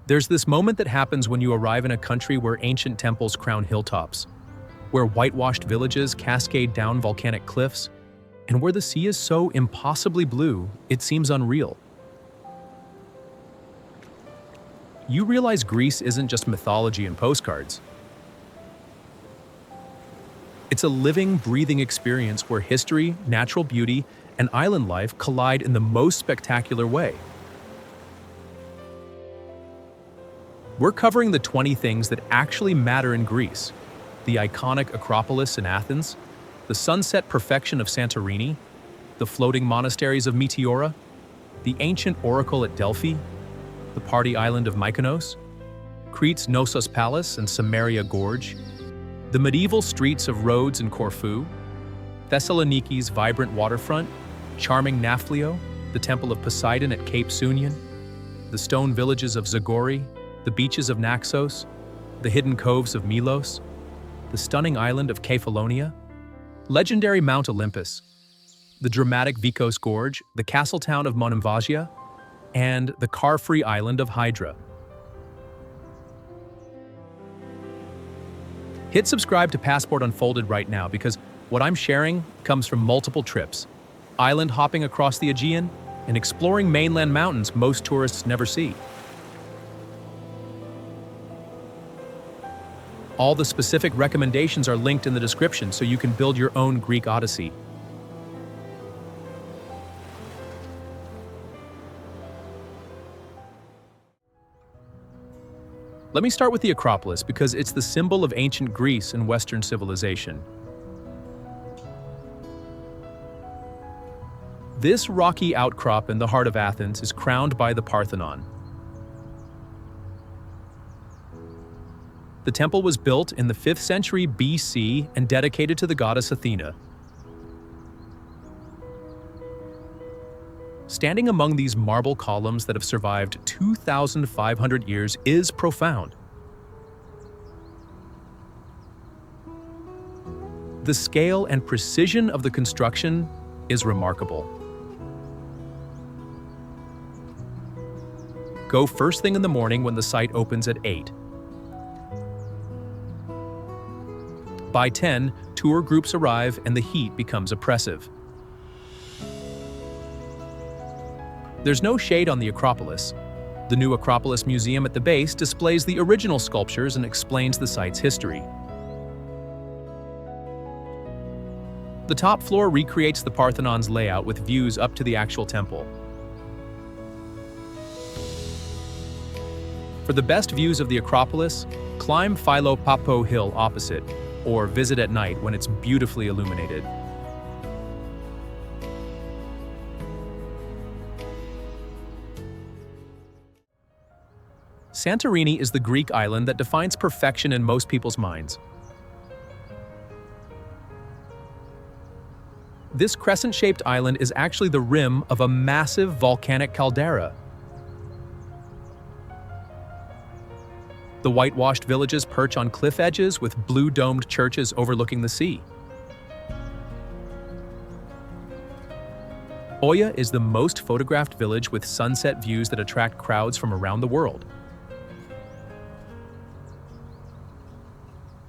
There's this moment that happens when you arrive in a country where ancient temples crown hilltops, where whitewashed villages cascade down volcanic cliffs, and where the sea is so impossibly blue, it seems unreal. You realize Greece isn't just mythology and postcards. It's a living, breathing experience where history, natural beauty, and island life collide in the most spectacular way. We're covering the 20 things that actually matter in Greece: the iconic Acropolis in Athens, the sunset perfection of Santorini, the floating monasteries of Meteora, the ancient oracle at Delphi, the party island of MYKONOS, Crete's Knossos Palace and Samaria Gorge, the medieval streets of Rhodes and Corfu, Thessaloniki's vibrant waterfront, charming NAFPLIO, the Temple of Poseidon at Cape SOUNION, the stone villages of ZAGORI, the beaches of Naxos, the hidden coves of Milos, the stunning island of KEFALONIA, legendary Mount Olympus, the dramatic VIKOS Gorge, the castle town of MONEMVASIA, and the car-free island of Hydra. Hit subscribe to Passport Unfolded right now because what I'm sharing comes from multiple trips, island hopping across the Aegean, and exploring mainland mountains most tourists never see. All the specific recommendations are linked in the description so you can build your own Greek Odyssey. Let me start with the Acropolis because it's the symbol of ancient Greece and Western civilization. This rocky outcrop in the heart of Athens is crowned by the Parthenon. The temple was built in the 5th century BC and dedicated to the goddess Athena. Standing among these marble columns that have survived 2,500 years is profound. The scale and precision of the construction is remarkable. Go first thing in the morning when the site opens at 8. By 10, tour groups arrive and the heat becomes oppressive. There's no shade on the Acropolis. The new Acropolis Museum at the base displays the original sculptures and explains the site's history. The top floor recreates the Parthenon's layout with views up to the actual temple. For the best views of the Acropolis, climb Philopapo Hill opposite, or visit at night when it's beautifully illuminated. Santorini is the Greek island that defines perfection in most people's minds. This crescent-shaped island is actually the rim of a massive volcanic caldera. The whitewashed villages perch on cliff edges with blue-domed churches overlooking the sea. Oia is the most photographed village with sunset views that attract crowds from around the world.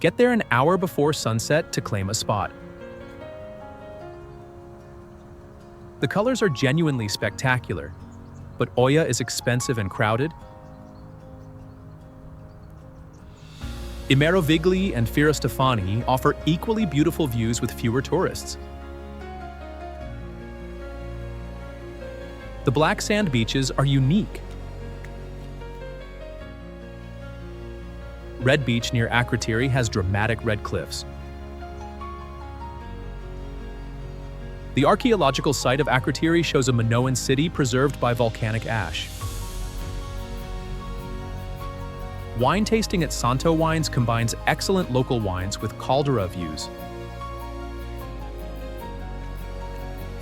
Get there an hour before sunset to claim a spot. The colors are genuinely spectacular, but Oia is expensive and crowded. Imerovigli and Firostefani offer equally beautiful views with fewer tourists. The black sand beaches are unique. Red Beach near Akrotiri has dramatic red cliffs. The archaeological site of Akrotiri shows a Minoan city preserved by volcanic ash. Wine tasting at Santo Wines combines excellent local wines with caldera views.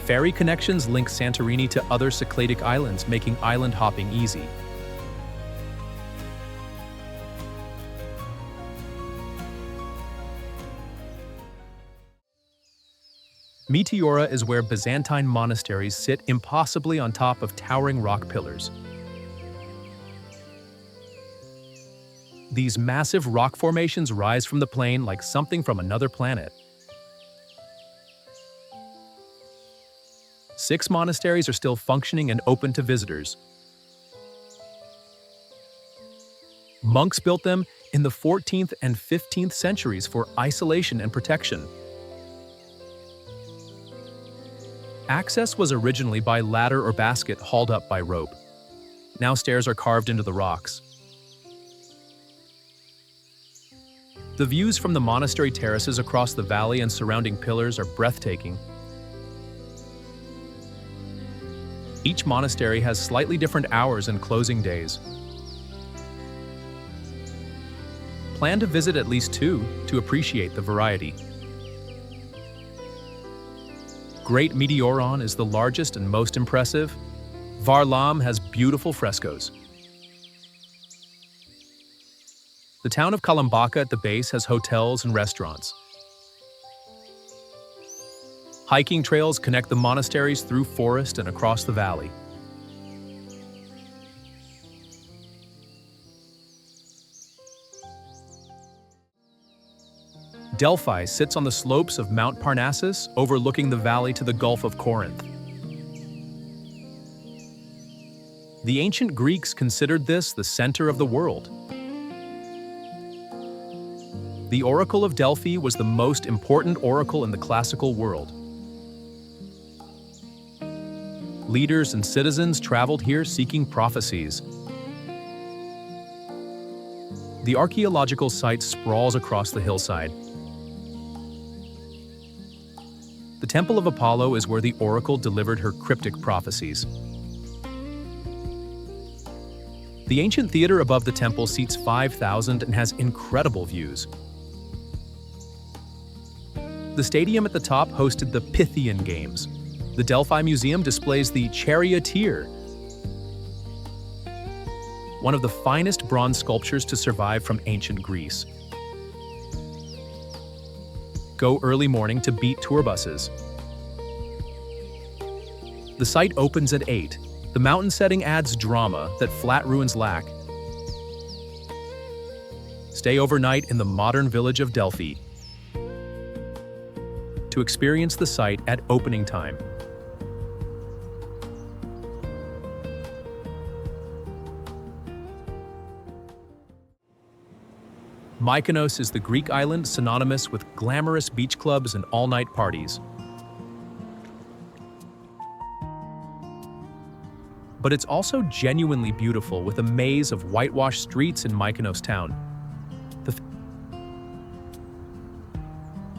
Ferry connections link Santorini to other Cycladic islands, making island hopping easy. Meteora is where Byzantine monasteries sit impossibly on top of towering rock pillars. These massive rock formations rise from the plain like something from another planet. 6 monasteries are still functioning and open to visitors. Monks built them in the 14th and 15th centuries for isolation and protection. Access was originally by ladder or basket hauled up by rope. Now stairs are carved into the rocks. The views from the monastery terraces across the valley and surrounding pillars are breathtaking. Each monastery has slightly different hours and closing days. Plan to visit at least 2 to appreciate the variety. Great Meteoron is the largest and most impressive. Varlam has beautiful frescoes. The town of Kalambaka at the base has hotels and restaurants. Hiking trails connect the monasteries through forest and across the valley. Delphi sits on the slopes of Mount Parnassus, overlooking the valley to the Gulf of Corinth. The ancient Greeks considered this the center of the world. The Oracle of Delphi was the most important oracle in the classical world. Leaders and citizens traveled here seeking prophecies. The archaeological site sprawls across the hillside. The Temple of Apollo is where the oracle delivered her cryptic prophecies. The ancient theater above the temple seats 5,000 and has incredible views. The stadium at the top hosted the Pythian Games. The Delphi Museum displays the Charioteer, one of the finest bronze sculptures to survive from ancient Greece. Go early morning to beat tour buses. The site opens at 8. The mountain setting adds drama that flat ruins lack. Stay overnight in the modern village of Delphi to experience the site at opening time. Mykonos is the Greek island synonymous with glamorous beach clubs and all-night parties. But it's also genuinely beautiful with a maze of whitewashed streets in Mykonos town. The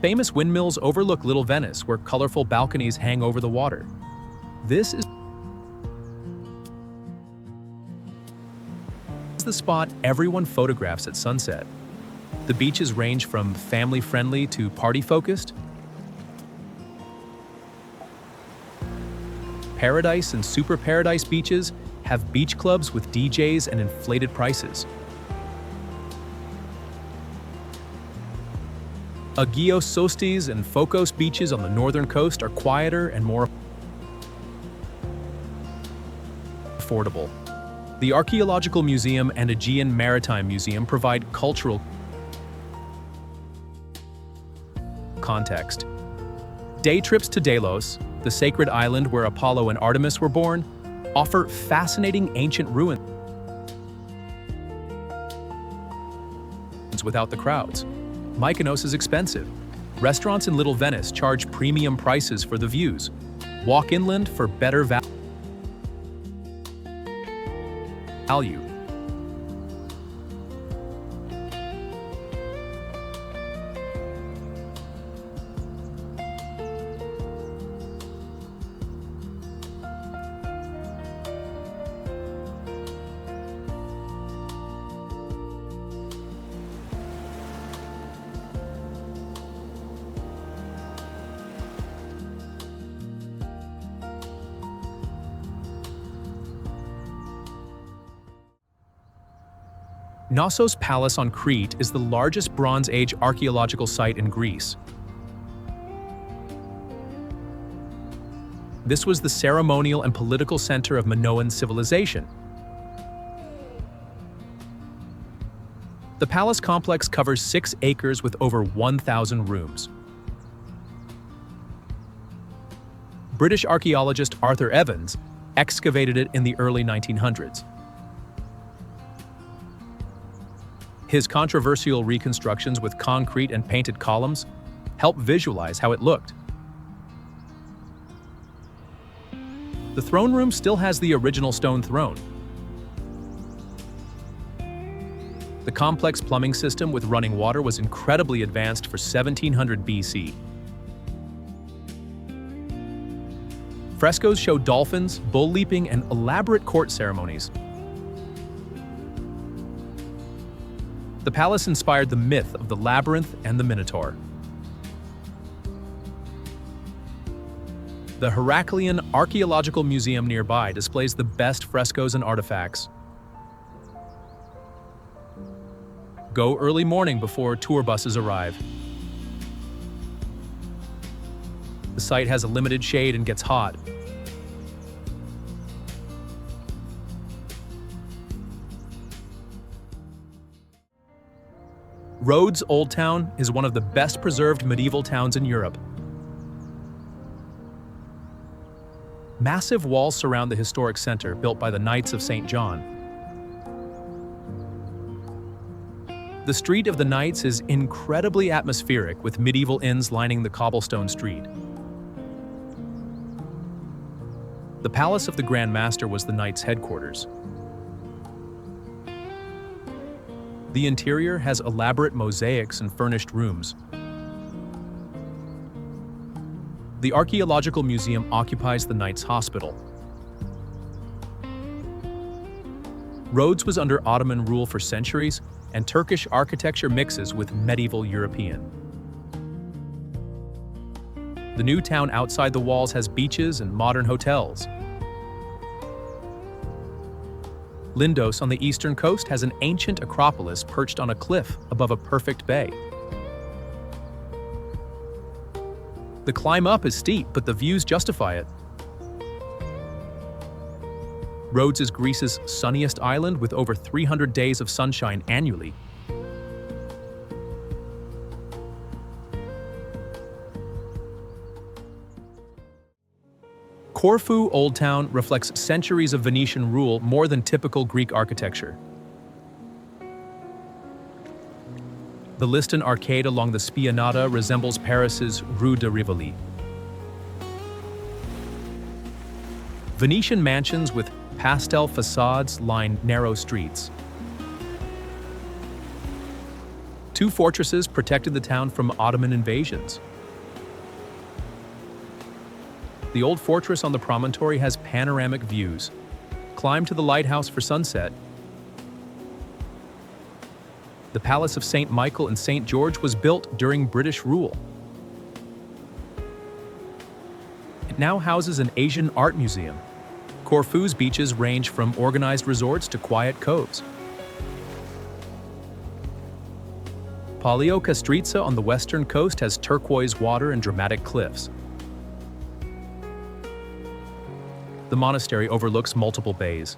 famous windmills overlook Little Venice, where colorful balconies hang over the water. This is the spot everyone photographs at sunset. The beaches range from family-friendly to party-focused. Paradise and Super Paradise beaches have beach clubs with DJs and inflated prices. Agios Sostis and Fokos beaches on the northern coast are quieter and more affordable. The Archaeological Museum and Aegean Maritime Museum provide cultural context. Day trips to Delos, the sacred island where Apollo and Artemis were born, offer fascinating ancient ruins without the crowds. Mykonos is expensive. Restaurants in Little Venice charge premium prices for the views. Walk inland for better value. Knossos Palace on Crete is the largest Bronze Age archaeological site in Greece. This was the ceremonial and political center of Minoan civilization. The palace complex covers 6 acres with over 1,000 rooms. British archaeologist Arthur Evans excavated it in the early 1900s. His controversial reconstructions with concrete and painted columns help visualize how it looked. The throne room still has the original stone throne. The complex plumbing system with running water was incredibly advanced for 1700 BC. Frescoes show dolphins, bull leaping, and elaborate court ceremonies. The palace inspired the myth of the labyrinth and the Minotaur. The Heraklion Archaeological Museum nearby displays the best frescoes and artifacts. Go early morning before tour buses arrive. The site has a limited shade and gets hot. Rhodes Old Town is one of the best preserved medieval towns in Europe. Massive walls surround the historic center built by the Knights of St. John. The Street of the Knights is incredibly atmospheric, with medieval inns lining the cobblestone street. The Palace of the Grand Master was the Knights' headquarters. The interior has elaborate mosaics and furnished rooms. The Archaeological Museum occupies the Knights' Hospital. Rhodes was under Ottoman rule for centuries, and Turkish architecture mixes with medieval European. The new town outside the walls has beaches and modern hotels. Lindos on the eastern coast has an ancient acropolis perched on a cliff above a perfect bay. The climb up is steep, but the views justify it. Rhodes is Greece's sunniest island with over 300 days of sunshine annually. Corfu Old Town reflects centuries of Venetian rule more than typical Greek architecture. The Liston Arcade along the Spianata resembles Paris's Rue de Rivoli. Venetian mansions with pastel facades line narrow streets. 2 fortresses protected the town from Ottoman invasions. The old fortress on the promontory has panoramic views. Climb to the lighthouse for sunset. The Palace of St. Michael and St. George was built during British rule. It now houses an Asian art museum. Corfu's beaches range from organized resorts to quiet coves. Paleokastritsa on the western coast has turquoise water and dramatic cliffs. The monastery overlooks multiple bays.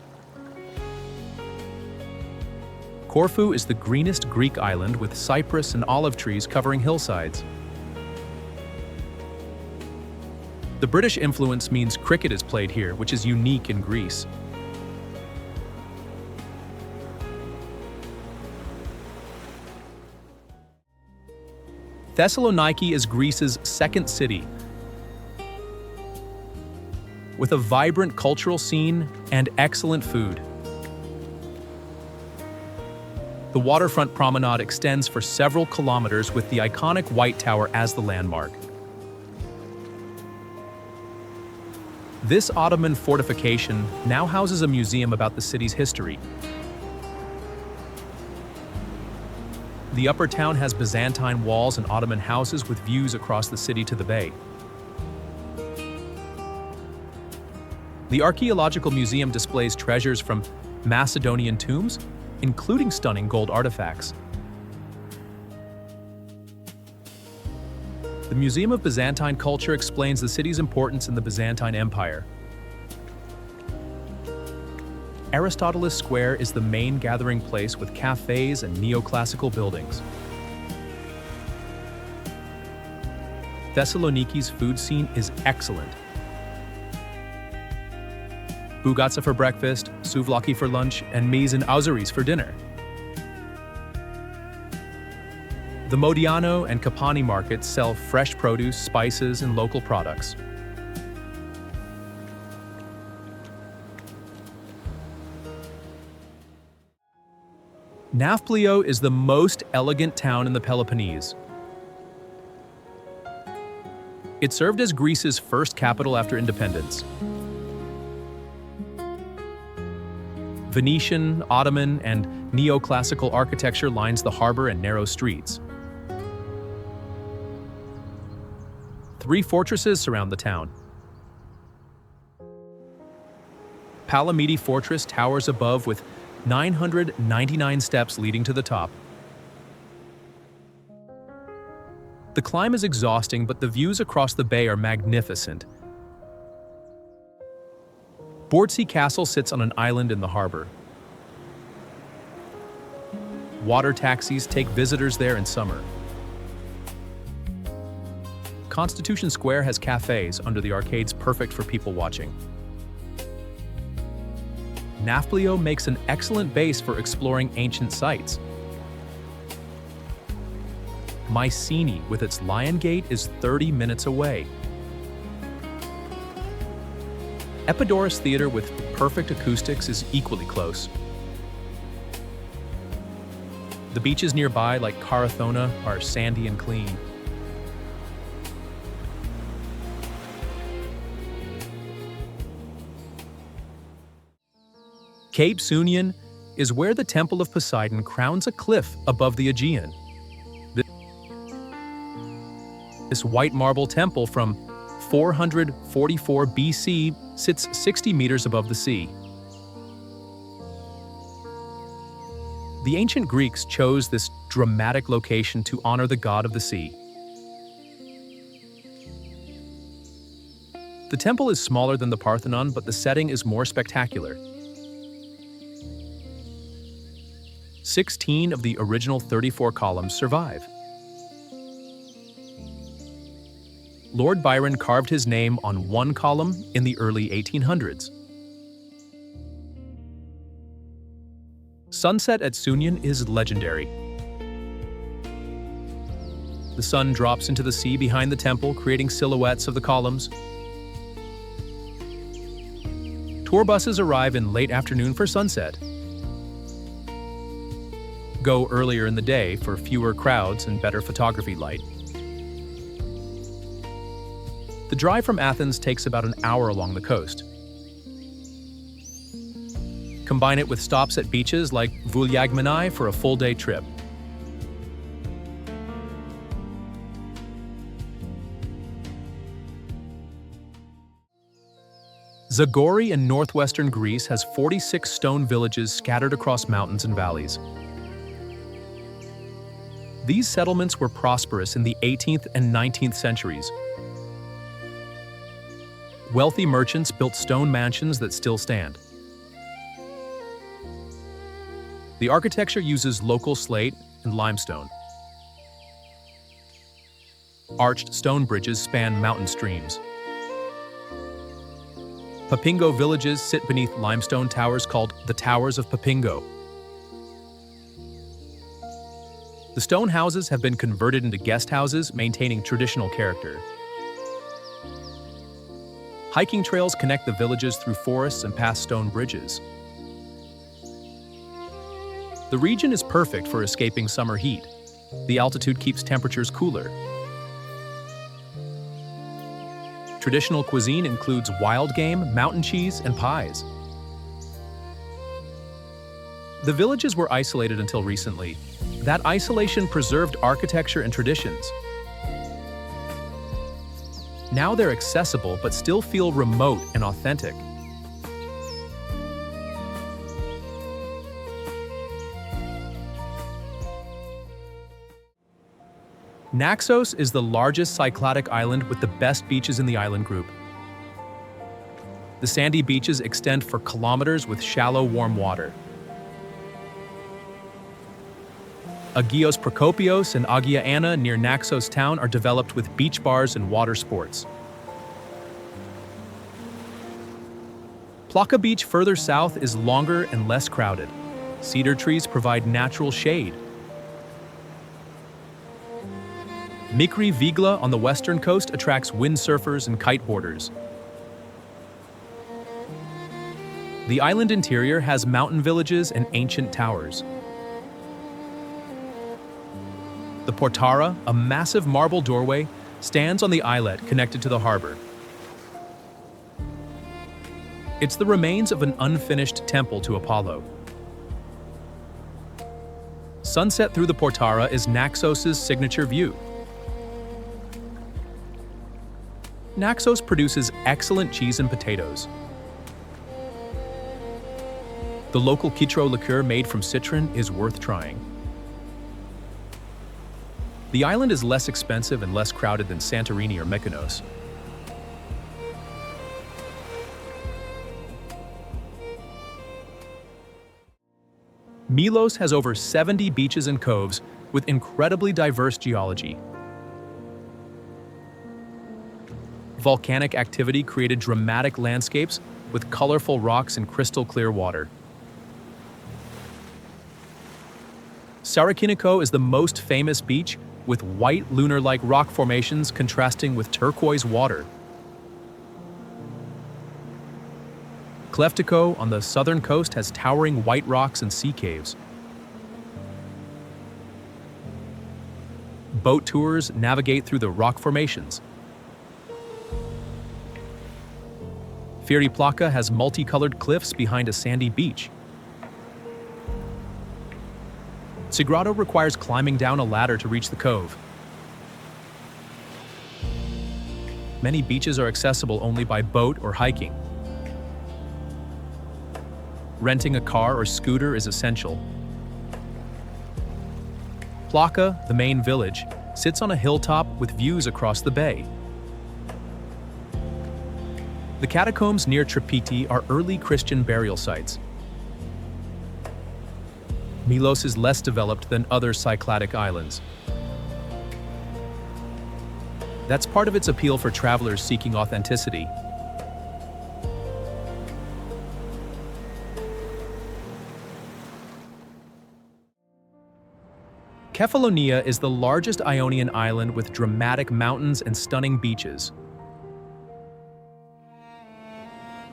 Corfu is the greenest Greek island with cypress and olive trees covering hillsides. The British influence means cricket is played here, which is unique in Greece. Thessaloniki is Greece's second city, with a vibrant cultural scene and excellent food. The waterfront promenade extends for several kilometers with the iconic White Tower as the landmark. This Ottoman fortification now houses a museum about the city's history. The upper town has Byzantine walls and Ottoman houses with views across the city to the bay. The Archaeological Museum displays treasures from Macedonian tombs, including stunning gold artifacts. The Museum of Byzantine Culture explains the city's importance in the Byzantine Empire. Aristoteles Square is the main gathering place with cafes and neoclassical buildings. Thessaloniki's food scene is excellent. Bougatsa for breakfast, souvlaki for lunch, and mise and ouzaris for dinner. The Modiano and Kapani markets sell fresh produce, spices, and local products. NAFPLIO is the most elegant town in the Peloponnese. It served as Greece's first capital after independence. Venetian, Ottoman, and neoclassical architecture lines the harbor and narrow streets. 3 fortresses surround the town. Palamidi Fortress towers above with 999 steps leading to the top. The climb is exhausting, but the views across the bay are magnificent. Bortsi Castle sits on an island in the harbor. Water taxis take visitors there in summer. Constitution Square has cafes under the arcades perfect for people watching. NAFPLIO makes an excellent base for exploring ancient sites. Mycenae, with its Lion Gate, is 30 minutes away. Epidaurus Theater, with perfect acoustics, is equally close. The beaches nearby, like Karathona, are sandy and clean. Cape SOUNION is where the Temple of Poseidon crowns a cliff above the Aegean. This white marble temple from 444 BC sits 60 meters above the sea. The ancient Greeks chose this dramatic location to honor the god of the sea. The temple is smaller than the Parthenon, but the setting is more spectacular. 16 of the original 34 columns survive. Lord Byron carved his name on one column in the early 1800s. Sunset at SOUNION is legendary. The sun drops into the sea behind the temple, creating silhouettes of the columns. Tour buses arrive in late afternoon for sunset. Go earlier in the day for fewer crowds and better photography light. The drive from Athens takes about an hour along the coast. Combine it with stops at beaches like Vouliagmeni for a full-day trip. Zagori in northwestern Greece has 46 stone villages scattered across mountains and valleys. These settlements were prosperous in the 18th and 19th centuries. Wealthy merchants built stone mansions that still stand. The architecture uses local slate and limestone. Arched stone bridges span mountain streams. Papingo villages sit beneath limestone towers called the Towers of Papingo. The stone houses have been converted into guest houses, maintaining traditional character. Hiking trails connect the villages through forests and past stone bridges. The region is perfect for escaping summer heat. The altitude keeps temperatures cooler. Traditional cuisine includes wild game, mountain cheese, and pies. The villages were isolated until recently. That isolation preserved architecture and traditions. Now they're accessible but still feel remote and authentic. Naxos is the largest Cycladic island with the best beaches in the island group. The sandy beaches extend for kilometers with shallow, warm water. Agios Prokopios and Agia Anna near Naxos town are developed with beach bars and water sports. Plaka Beach further south is longer and less crowded. Cedar trees provide natural shade. Mikri Vigla on the western coast attracts windsurfers and kiteboarders. The island interior has mountain villages and ancient towers. The Portara, a massive marble doorway, stands on the islet connected to the harbor. It's the remains of an unfinished temple to Apollo. Sunset through the Portara is Naxos' signature view. Naxos produces excellent cheese and potatoes. The local Kitro liqueur made from citron is worth trying. The island is less expensive and less crowded than Santorini or Mykonos. Milos has over 70 beaches and coves with incredibly diverse geology. Volcanic activity created dramatic landscapes with colorful rocks and crystal clear water. Zakynthos is the most famous beach, with white lunar-like rock formations contrasting with turquoise water. Kleftiko on the southern coast has towering white rocks and sea caves. Boat tours navigate through the rock formations. Firi Plaka has multicolored cliffs behind a sandy beach. Sagrado requires climbing down a ladder to reach the cove. Many beaches are accessible only by boat or hiking. Renting a car or scooter is essential. Plaka, the main village, sits on a hilltop with views across the bay. The catacombs near Tripiti are early Christian burial sites. Milos is less developed than other Cycladic islands. That's part of its appeal for travelers seeking authenticity. Kefalonia is the largest Ionian island with dramatic mountains and stunning beaches.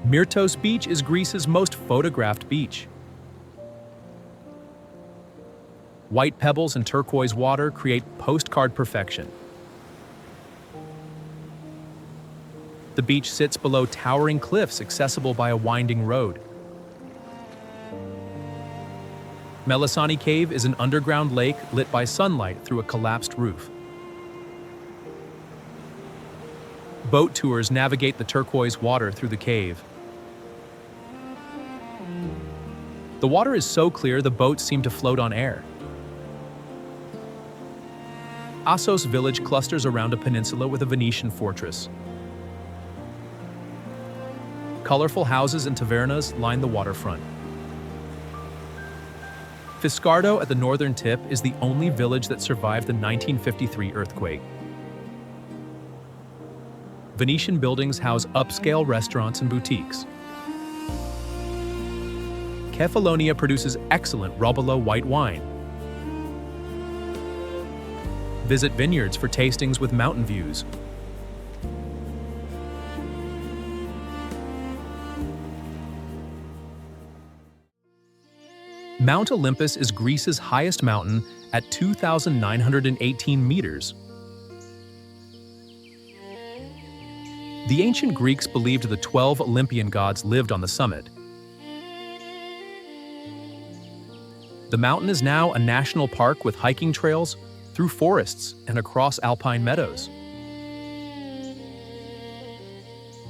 Myrtos Beach is Greece's most photographed beach. White pebbles and turquoise water create postcard perfection. The beach sits below towering cliffs accessible by a winding road. Melisani Cave is an underground lake lit by sunlight through a collapsed roof. Boat tours navigate the turquoise water through the cave. The water is so clear the boats seem to float on air. Assos village clusters around a peninsula with a Venetian fortress. Colorful houses and tavernas line the waterfront. Fiscardo at the northern tip is the only village that survived the 1953 earthquake. Venetian buildings house upscale restaurants and boutiques. Kefalonia produces excellent Robolo white wine. Visit vineyards for tastings with mountain views. Mount Olympus is Greece's highest mountain at 2,918 meters. The ancient Greeks believed the 12 Olympian gods lived on the summit. The mountain is now a national park with hiking trails through forests and across alpine meadows.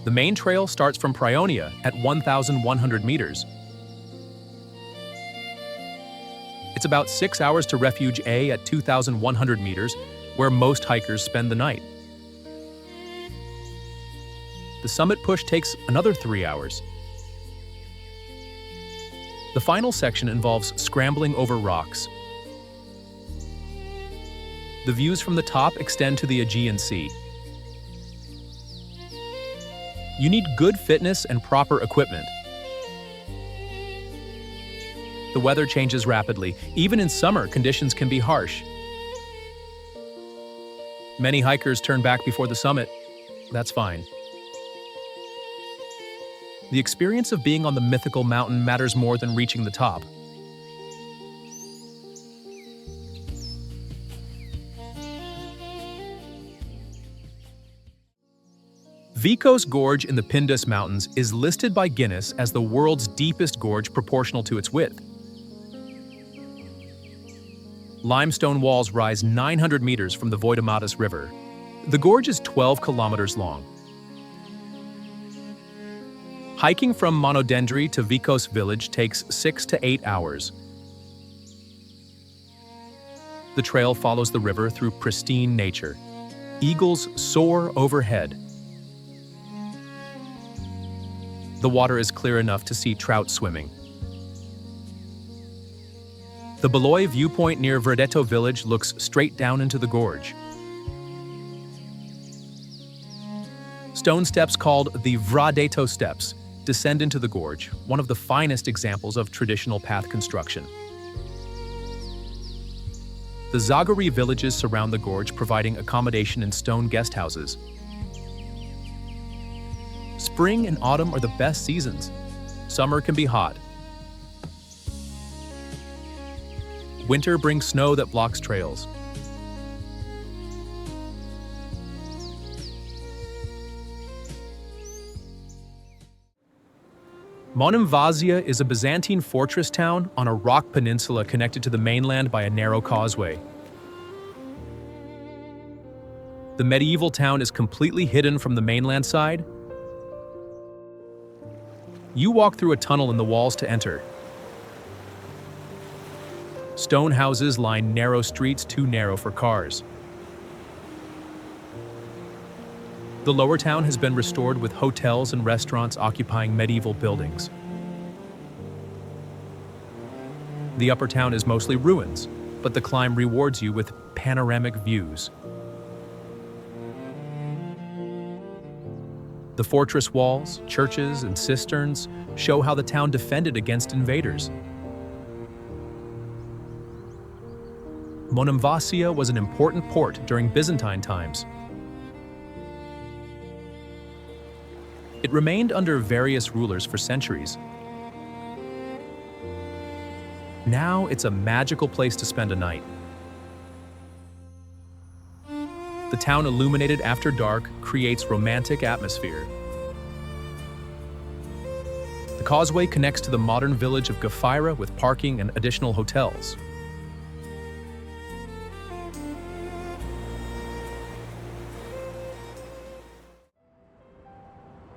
The main trail starts from Prionia at 1,100 meters. It's about 6 hours to Refuge A at 2,100 meters, where most hikers spend the night. The summit push takes another 3 hours. The final section involves scrambling over rocks. The views from the top extend to the Aegean Sea. You need good fitness and proper equipment. The weather changes rapidly. Even in summer, conditions can be harsh. Many hikers turn back before the summit. That's fine. The experience of being on the mythical mountain matters more than reaching the top. VIKOS Gorge in the Pindus Mountains is listed by Guinness as the world's deepest gorge proportional to its width. Limestone walls rise 900 meters from the Voidomatis River. The gorge is 12 kilometers long. Hiking from Monodendri to VIKOS village takes 6 to 8 hours. The trail follows the river through pristine nature. Eagles soar overhead. The water is clear enough to see trout swimming. The Beloi viewpoint near Verdeto village looks straight down into the gorge. Stone steps called the Vradeto steps descend into the gorge, one of the finest examples of traditional path construction. The ZAGORI villages surround the gorge, providing accommodation in stone guest houses. Spring and autumn are the best seasons. Summer can be hot. Winter brings snow that blocks trails. MONEMVASIA is a Byzantine fortress town on a rock peninsula connected to the mainland by a narrow causeway. The medieval town is completely hidden from the mainland side. You walk through a tunnel in the walls to enter. Stone houses line narrow streets too narrow for cars. The lower town has been restored with hotels and restaurants occupying medieval buildings. The upper town is mostly ruins, but the climb rewards you with panoramic views. The fortress walls, churches, and cisterns show how the town defended against invaders. MONEMVASIA was an important port during Byzantine times. It remained under various rulers for centuries. Now it's a magical place to spend a night. The town illuminated after dark creates romantic atmosphere. The causeway connects to the modern village of Gafira with parking and additional hotels.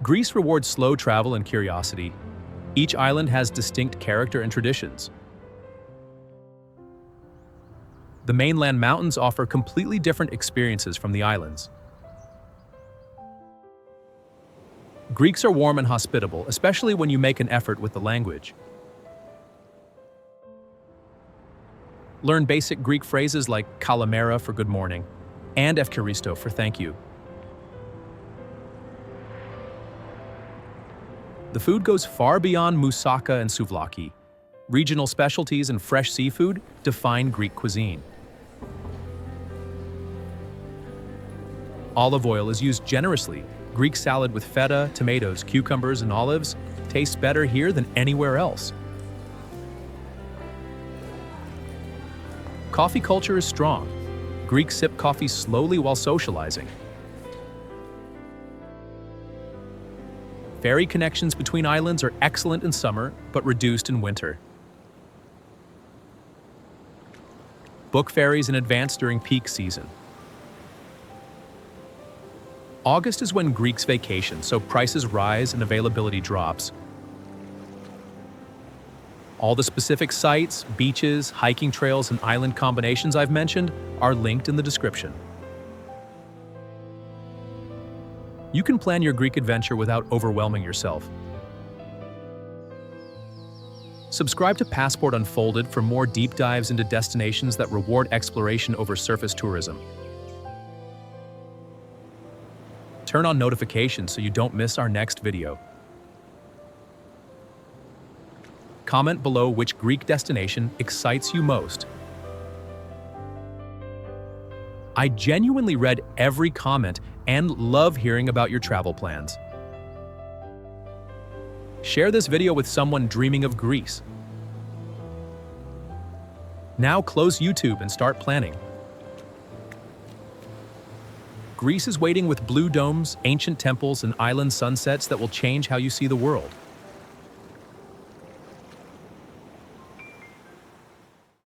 Greece rewards slow travel and curiosity. Each island has distinct character and traditions. The mainland mountains offer completely different experiences from the islands. Greeks are warm and hospitable, especially when you make an effort with the language. Learn basic Greek phrases like kalamera for good morning and efkaristo for thank you. The food goes far beyond moussaka and souvlaki. Regional specialties and fresh seafood define Greek cuisine. Olive oil is used generously. Greek salad with feta, tomatoes, cucumbers, and olives tastes better here than anywhere else. Coffee culture is strong. Greeks sip coffee slowly while socializing. Ferry connections between islands are excellent in summer, but reduced in winter. Book ferries in advance during peak season. August is when Greeks vacation, so prices rise and availability drops. All the specific sites, beaches, hiking trails, and island combinations I've mentioned are linked in the description. You can plan your Greek adventure without overwhelming yourself. Subscribe to Passport Unfolded for more deep dives into destinations that reward exploration over surface tourism. Turn on notifications so you don't miss our next video. Comment below which Greek destination excites you most. I genuinely read every comment and love hearing about your travel plans. Share this video with someone dreaming of Greece. Now close YouTube and start planning. Greece is waiting with blue domes, ancient temples, and island sunsets that will change how you see the world.